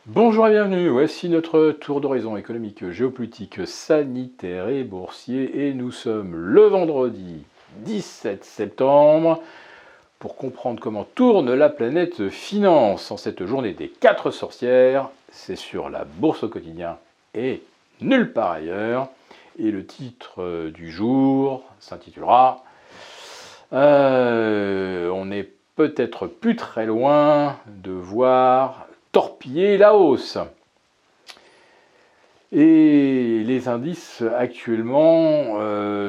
Bonjour et bienvenue, voici notre tour d'horizon économique, géopolitique, sanitaire et boursier et nous sommes le vendredi 17 septembre pour comprendre comment tourne la planète finance en cette journée des 4 sorcières. C'est sur la bourse au quotidien et nulle part ailleurs. Et le titre du jour s'intitulera On n'est peut-être plus très loin de voir torpiller la hausse. Et les indices actuellement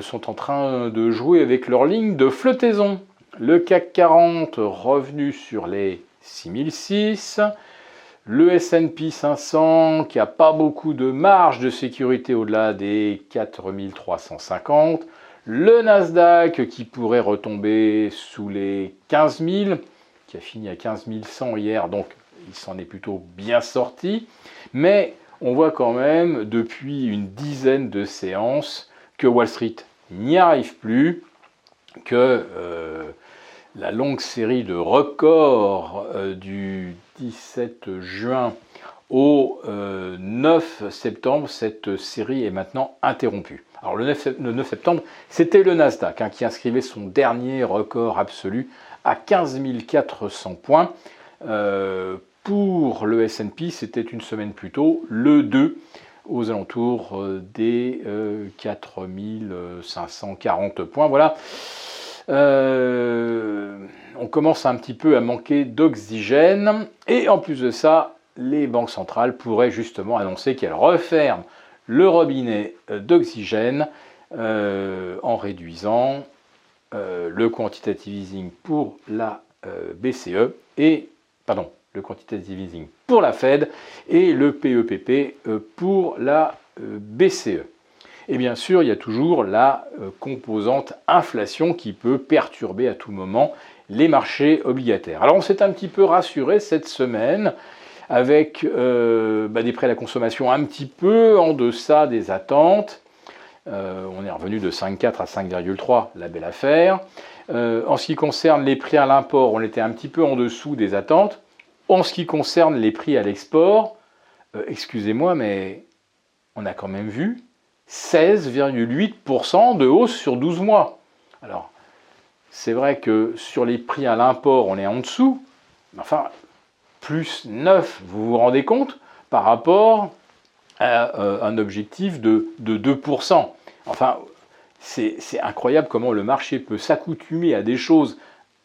sont en train de jouer avec leur ligne de flottaison. Le CAC 40 revenu sur les 6006, le S&P 500 qui n'a pas beaucoup de marge de sécurité au-delà des 4350, le Nasdaq qui pourrait retomber sous les 15 000, qui a fini à 15 100 hier, donc il s'en est plutôt bien sorti, mais on voit quand même depuis une dizaine de séances que Wall Street n'y arrive plus, que la longue série de records du 17 juin au 9 septembre, cette série est maintenant interrompue. Alors le 9 septembre, c'était le Nasdaq qui inscrivait son dernier record absolu à 15 400 points. Pour le S&P, c'était une semaine plus tôt, le 2, aux alentours des 4 540 points. Voilà. On commence un petit peu à manquer d'oxygène. Et en plus de ça, les banques centrales pourraient justement annoncer qu'elles referment le robinet d'oxygène en réduisant le quantitative easing pour la BCE et, pardon, le quantitative easing pour la Fed et le PEPP pour la BCE. Et bien sûr, il y a toujours la composante inflation qui peut perturber à tout moment les marchés obligataires. Alors on s'est un petit peu rassuré cette semaine avec des prêts à la consommation un petit peu en deçà des attentes. On est revenu de 5,4 à 5,3, la belle affaire. En ce qui concerne les prix à l'import, on était un petit peu en dessous des attentes. En ce qui concerne les prix à l'export, excusez-moi, mais on a quand même vu 16,8% de hausse sur 12 mois. Alors, c'est vrai que sur les prix à l'import, on est en dessous, mais enfin, plus 9, vous vous rendez compte, par rapport à un objectif de 2%. Enfin, c'est incroyable comment le marché peut s'accoutumer à des choses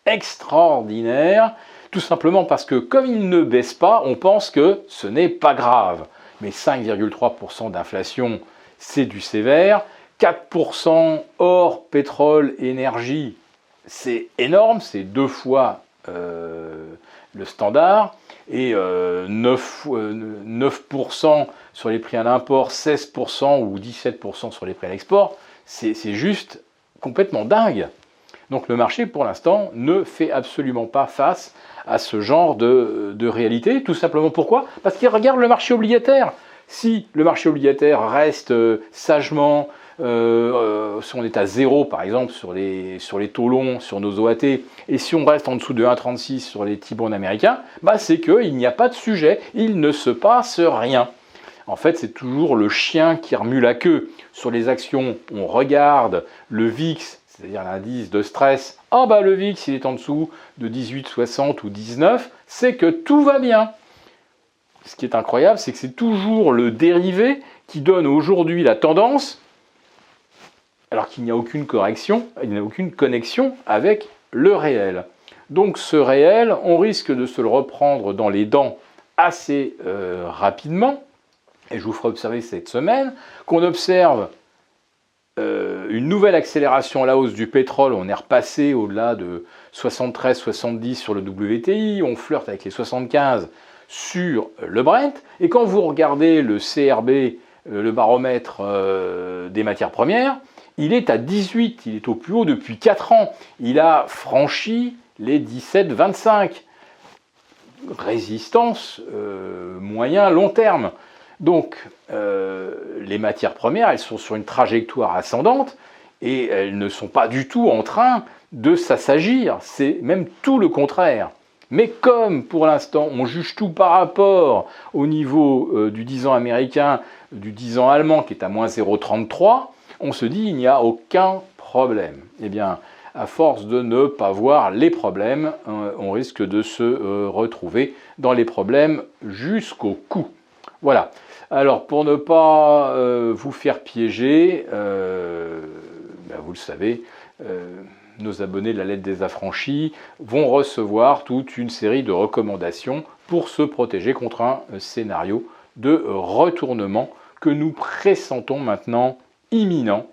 extraordinaires, tout simplement parce que comme il ne baisse pas, on pense que ce n'est pas grave. Mais 5,3% d'inflation, c'est du sévère. 4% hors pétrole, énergie, c'est énorme, c'est 2 fois le standard. Et 9% sur les prix à l'import, 16% ou 17% sur les prix à l'export, c'est juste complètement dingue. Donc le marché, pour l'instant, ne fait absolument pas face à ce genre de réalité. Tout simplement pourquoi ? Parce qu'il regarde le marché obligataire. Si le marché obligataire reste sagement, si on est à 0 par exemple sur les taux longs, sur nos OAT, et si on reste en dessous de 1,36 sur les T-bonds américains, c'est qu'il n'y a pas de sujet, il ne se passe rien. En fait, c'est toujours le chien qui remue la queue. Sur les actions, on regarde le VIX, c'est-à-dire l'indice de stress. Le VIX, il est en dessous de 18,60 ou 19, c'est que tout va bien. Ce qui est incroyable, c'est que c'est toujours le dérivé qui donne aujourd'hui la tendance, alors qu'il n'y a aucune correction, il n'y a aucune connexion avec le réel. Donc ce réel, on risque de se le reprendre dans les dents assez rapidement. Et je vous ferai observer cette semaine qu'on observe une nouvelle accélération à la hausse du pétrole. On est repassé au-delà de 73-70 sur le WTI, on flirte avec les 75 sur le Brent. Et quand vous regardez le CRB, le baromètre des matières premières, il est à 18, il est au plus haut depuis 4 ans. Il a franchi les 17-25. Résistance moyen-long terme. Donc, les matières premières, elles sont sur une trajectoire ascendante et elles ne sont pas du tout en train de s'assagir. C'est même tout le contraire. Mais comme pour l'instant on juge tout par rapport au niveau du 10 ans américain, du 10 ans allemand qui est à moins 0,33, on se dit il n'y a aucun problème. Eh bien, à force de ne pas voir les problèmes, on risque de se retrouver dans les problèmes jusqu'au cou. Voilà. Alors, pour ne pas vous faire piéger, vous le savez, nos abonnés de la lettre des affranchis vont recevoir toute une série de recommandations pour se protéger contre un scénario de retournement que nous pressentons maintenant imminent.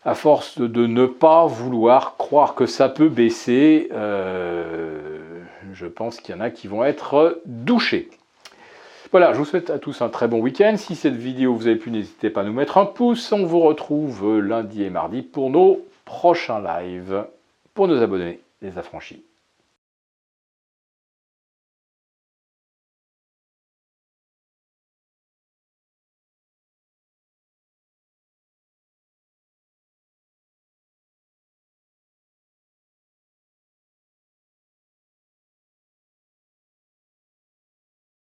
À force de ne pas vouloir croire que ça peut baisser, je pense qu'il y en a qui vont être douchés. Voilà, je vous souhaite à tous un très bon week-end. Si cette vidéo vous a plu, n'hésitez pas à nous mettre un pouce. On vous retrouve lundi et mardi pour nos prochains lives pour nos abonnés, les affranchis.